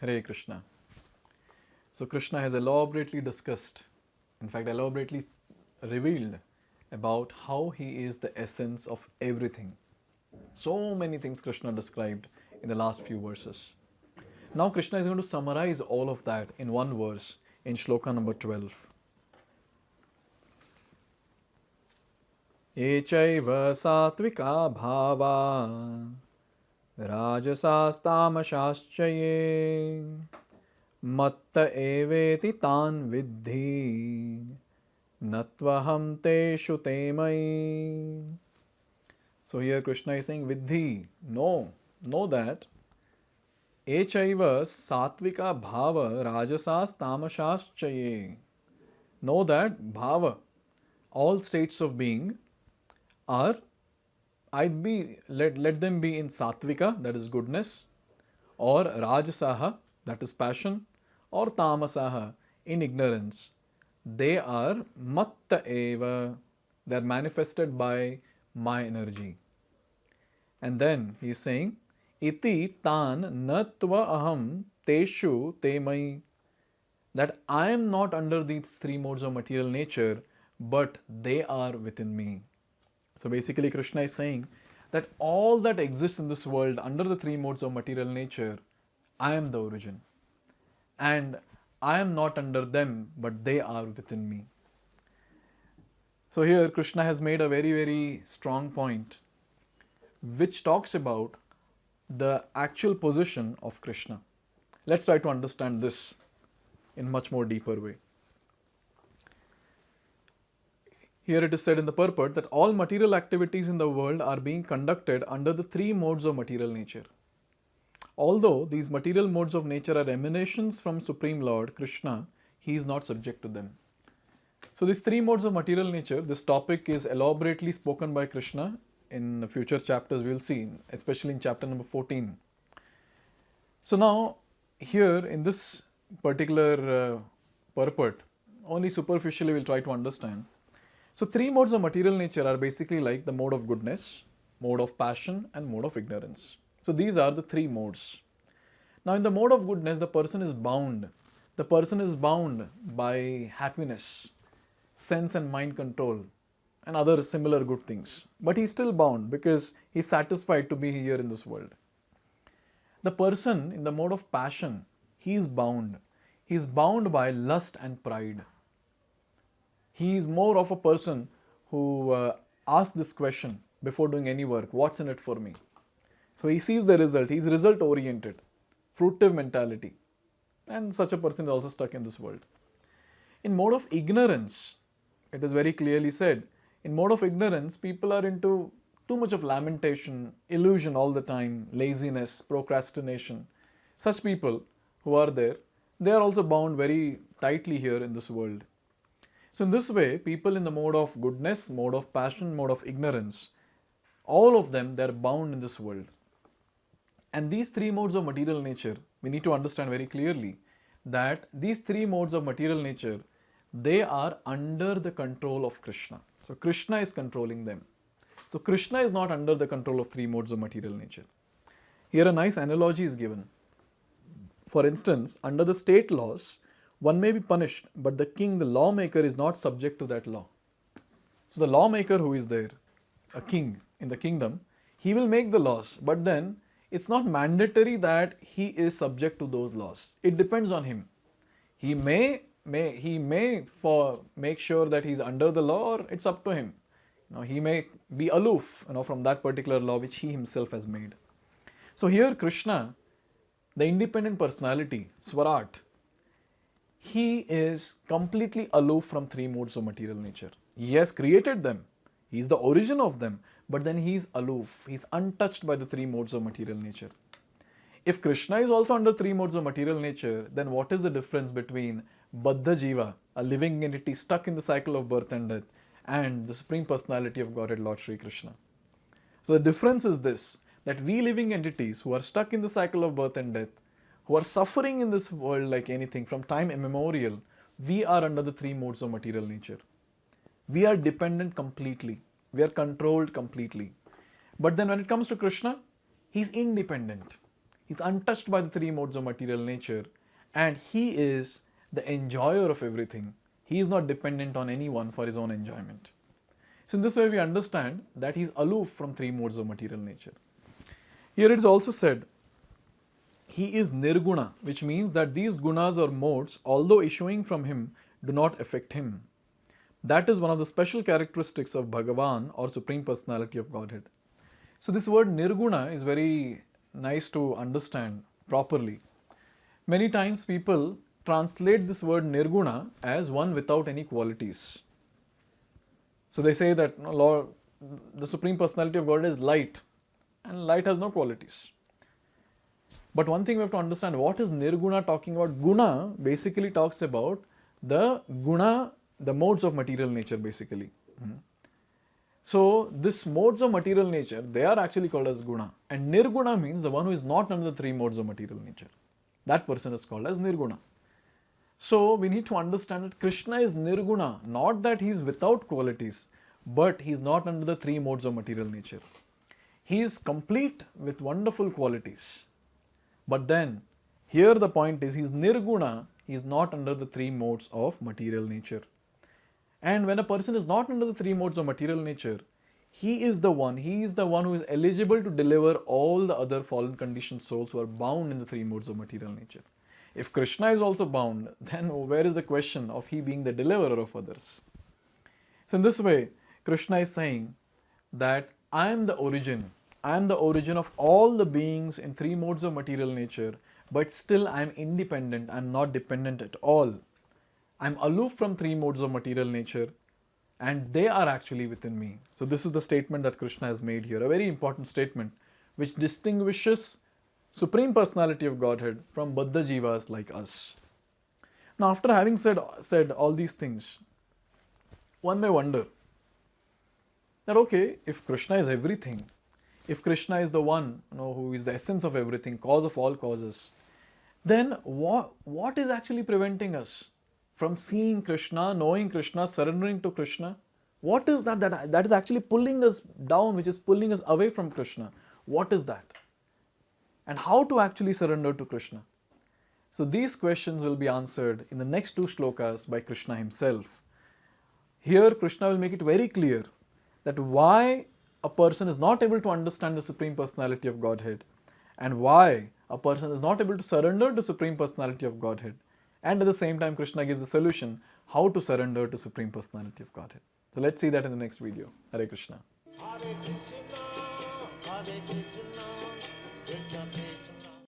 Hare Krishna. So Krishna has elaborately discussed, in fact elaborately revealed about how he is the essence of everything. So many things Krishna described in the last few verses. Now Krishna is going to summarize all of that in one verse in shloka number 12. Echaiva satvika bhava rajasastamasaschaye matta eveti tan vidhi natvaham teshu temai. So here Krishna is saying, Vidhi, know that Echaiva satvika bhava rajasas tamasas chaye. Know that bhava, all states of being, are let them be in satvika, that is goodness, or rajasaha, that is passion, or tamasaha, in ignorance. They are matta eva, they are manifested by my energy. And then he is saying, iti tan natva aham teshu temai, that I am not under these three modes of material nature, but they are within me. So basically Krishna is saying that all that exists in this world under the three modes of material nature, I am the origin. And I am not under them, but they are within me. So here Krishna has made a very, very strong point which talks about the actual position of Krishna. Let's try to understand this in much more deeper way. Here it is said in the purport that all material activities in the world are being conducted under the three modes of material nature. Although these material modes of nature are emanations from Supreme Lord Krishna, he is not subject to them. So these three modes of material nature, this topic is elaborately spoken by Krishna in future chapters. We will see, especially in chapter number 14. So now here in this particular purport, only superficially we will try to understand. So three modes of material nature are basically like the mode of goodness, mode of passion, and mode of ignorance. So these are the three modes. Now in the mode of goodness, the person is bound. The person is bound by happiness, sense and mind control, and other similar good things. But he's still bound because he's satisfied to be here in this world. The person in the mode of passion, he is bound. He is bound by lust and pride. He is more of a person who asks this question before doing any work, what's in it for me? So he sees the result, he is result oriented, fruitive mentality, and such a person is also stuck in this world. In mode of ignorance, it is very clearly said, in mode of ignorance, people are into too much of lamentation, illusion all the time, laziness, procrastination. Such people who are there, they are also bound very tightly here in this world. So in this way, people in the mode of goodness, mode of passion, mode of ignorance, all of them, they are bound in this world. And these three modes of material nature, we need to understand very clearly that these three modes of material nature, they are under the control of Krishna. So Krishna is controlling them. So Krishna is not under the control of three modes of material nature. Here a nice analogy is given. For instance, under the state laws, one may be punished, but the king, the lawmaker, is not subject to that law. So the lawmaker who is there, a king in the kingdom, he will make the laws, but then it's not mandatory that he is subject to those laws. It depends on him. He may make sure that he's under the law, or it's up to him. He may be aloof from that particular law which he himself has made. So here Krishna, the independent personality, Swarat, he is completely aloof from three modes of material nature. He has created them. He is the origin of them. But then he is aloof. He is untouched by the three modes of material nature. If Krishna is also under three modes of material nature, then what is the difference between Baddha Jiva, a living entity stuck in the cycle of birth and death, and the Supreme Personality of Godhead, Lord Shri Krishna? So the difference is this, that we living entities who are stuck in the cycle of birth and death, who are suffering in this world like anything from time immemorial, we are under the three modes of material nature. We are dependent completely. We are controlled completely. But then when it comes to Krishna, he is independent. He's untouched by the three modes of material nature, and he is the enjoyer of everything. He is not dependent on anyone for his own enjoyment. So in this way we understand that he is aloof from three modes of material nature. Here it is also said, he is nirguna, which means that these gunas or modes, although issuing from him, do not affect him. That is one of the special characteristics of Bhagavan or Supreme Personality of Godhead. So this word nirguna is very nice to understand properly. Many times people translate this word nirguna as one without any qualities. So they say that Lord, the Supreme Personality of God is light, and light has no qualities. But one thing we have to understand, what is nirguna talking about? Guna basically talks about the guna, the modes of material nature basically. So this modes of material nature, they are actually called as guna. And nirguna means the one who is not under the three modes of material nature. That person is called as nirguna. So we need to understand that Krishna is nirguna, not that he is without qualities, but he is not under the three modes of material nature. He is complete with wonderful qualities. But then, here the point is, he is nirguna, he is not under the three modes of material nature. And when a person is not under the three modes of material nature, he is the one who is eligible to deliver all the other fallen conditioned souls who are bound in the three modes of material nature. If Krishna is also bound, then where is the question of he being the deliverer of others? So in this way, Krishna is saying that I am the origin of all the beings in three modes of material nature, but still I am independent, I am not dependent at all. I am aloof from three modes of material nature, and they are actually within me. So this is the statement that Krishna has made here, a very important statement which distinguishes Supreme Personality of Godhead from Baddha Jivas like us. Now after having said all these things, one may wonder that okay, if Krishna is everything, if Krishna is the one who is the essence of everything, cause of all causes, then what is actually preventing us from seeing Krishna, knowing Krishna, surrendering to Krishna? What is that is actually pulling us down, which is pulling us away from Krishna? What is that? And how to actually surrender to Krishna? So these questions will be answered in the next two shlokas by Krishna himself. Here Krishna will make it very clear that why a person is not able to understand the Supreme Personality of Godhead, and why a person is not able to surrender to Supreme Personality of Godhead. And at the same time, Krishna gives a solution how to surrender to Supreme Personality of Godhead. So let's see that in the next video. Hare Krishna. Hare Krishna, Hare Krishna.